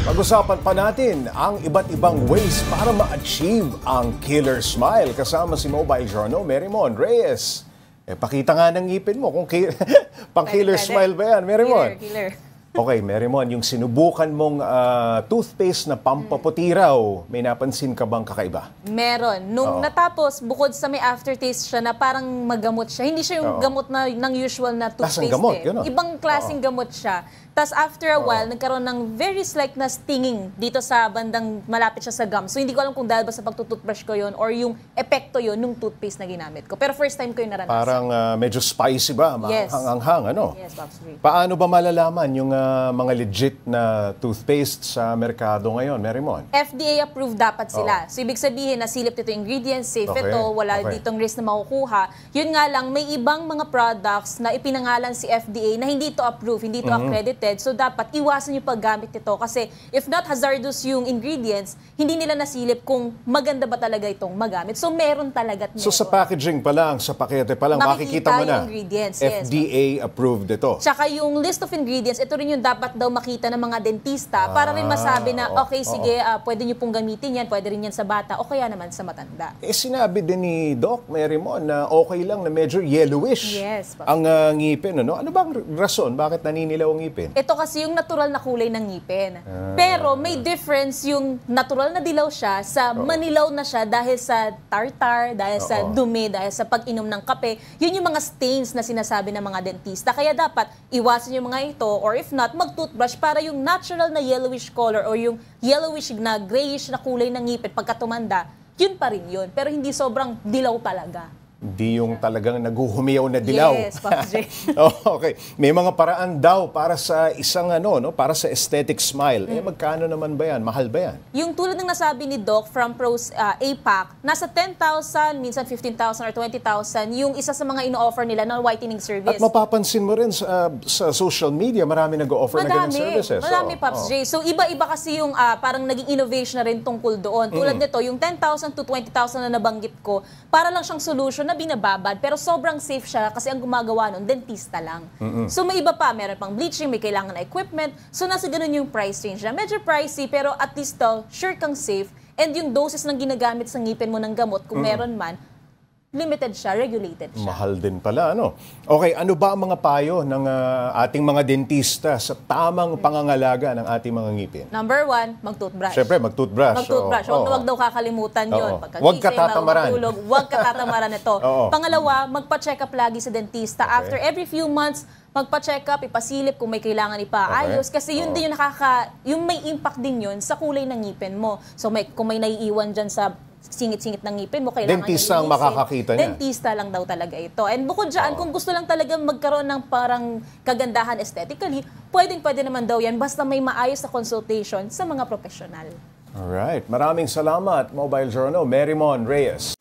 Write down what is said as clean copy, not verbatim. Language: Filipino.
Pag-usapan pa natin ang iba't ibang ways para ma-achieve ang killer smile. Kasama si Mobile Journal, Marymon Reyes. Pakita nga ng ngipin mo kung pang killer smile ba yan, Marymon? Killer. Okay, Marymon, yung sinubukan mong toothpaste na pampaputi raw, may napansin ka bang kakaiba? Meron. Nung natapos, bukod sa may aftertaste siya na parang magamot siya. Hindi siya yung gamot na ng usual na toothpaste. Gamot, gano'n. Ibang klaseng gamot siya. Tapos after a while, nagkaroon ng very slight na stinging dito sa bandang malapit siya sa gum. So hindi ko alam kung dahil ba sa pagtutoothbrush ko yon or yung epekto yon nung toothpaste na ginamit ko. Pero first time ko yung naranasan. Parang medyo spicy ba? Yes. Hanghang, ano? Yes, Pops Ray. Paano ba malalaman yung mga legit na toothpaste sa merkado ngayon, Marymon? FDA approved dapat sila. So ibig sabihin, nasilip dito ingredients, safe ito, wala ditong risk na makukuha. Yun nga lang, may ibang mga products na ipinangalan si FDA na hindi ito approved, hindi ito accredited. So dapat iwasan yung paggamit nito kasi if not hazardous yung ingredients, hindi nila nasilip kung maganda ba talaga itong magamit. So meron talaga at meron. So sa packaging pa lang, sa pakete pa lang, makikita mo na ingredients, FDA approved ito. Tsaka yung list of ingredients, ito rin yung dapat daw makita ng mga dentista para rin masabi na okay, sige, pwede nyo pong gamitin yan, pwede rin yan sa bata o kaya naman sa matanda. Sinabi din ni Doc Marymon na okay lang na medyo yellowish ang ngipin. Ano bang rason? Bakit naninilaw ang ngipin? Ito kasi yung natural na kulay ng ngipin. Pero may difference yung natural na dilaw siya sa manilaw na siya dahil sa tartar, dahil sa dumi, dahil sa pag-inom ng kape. Yun yung mga stains na sinasabi ng mga dentista. Kaya dapat iwasan yung mga ito or if not, mag-toothbrush para yung natural na yellowish color or yung yellowish na grayish na kulay ng ngipin pagka tumanda, yun pa rin yun. Pero hindi sobrang dilaw talaga. Hindi yung talagang naguhumiyaw na dilaw. Yes, Pops J. Okay. May mga paraan daw para sa isang para sa aesthetic smile. Magkano naman ba yan? Mahal ba yan? Yung tulad ng nasabi ni Doc from Pros APAC, nasa 10,000, minsan 15,000 or 20,000 yung isa sa mga ino-offer nila na whitening service. At mapapansin mo rin sa social media, marami nag-o-offer na ganyan services. Madami, Pops J. So iba-iba kasi yung parang naging innovation na rin tungkol doon. Tulad nito, yung 10,000 to 20,000 na nabanggit ko, para lang siyang solution na binababad, pero sobrang safe siya kasi ang gumagawa nun, dentista lang. So may iba pa, meron pang bleaching, may kailangan na equipment. So nasa ganun yung price range na. Medyo pricey, pero at least sure kang safe. And yung doses ng ginagamit sa ngipin mo ng gamot, kung meron man, limited siya, regulated siya. Mahal din pala, ano? Okay, ano ba ang mga payo ng ating mga dentista sa tamang pangangalaga ng ating mga ngipin? Number 1, mag-toothbrush. Siyempre, mag-toothbrush. Mag-toothbrush. Huwag daw kakalimutan yun. Huwag katatamaran. Huwag katatamaran ito. Pangalawa, magpa-check up lagi sa dentista. After every few months, magpa-check up, ipasilip kung may kailangan ipaayos. Kasi yun din yung may impact din yun sa kulay ng ngipin mo. So kung may naiiwan dyan sa singit-singit ng ngipin mo, kailangan dentista ang makakakita niya. Dentista lang daw talaga ito. And bukod dyan, kung gusto lang talaga magkaroon ng parang kagandahan aesthetically, pwede naman daw yan basta may maayos na consultation sa mga profesional. Alright. Maraming salamat, Mobile Journal, Marymon Reyes.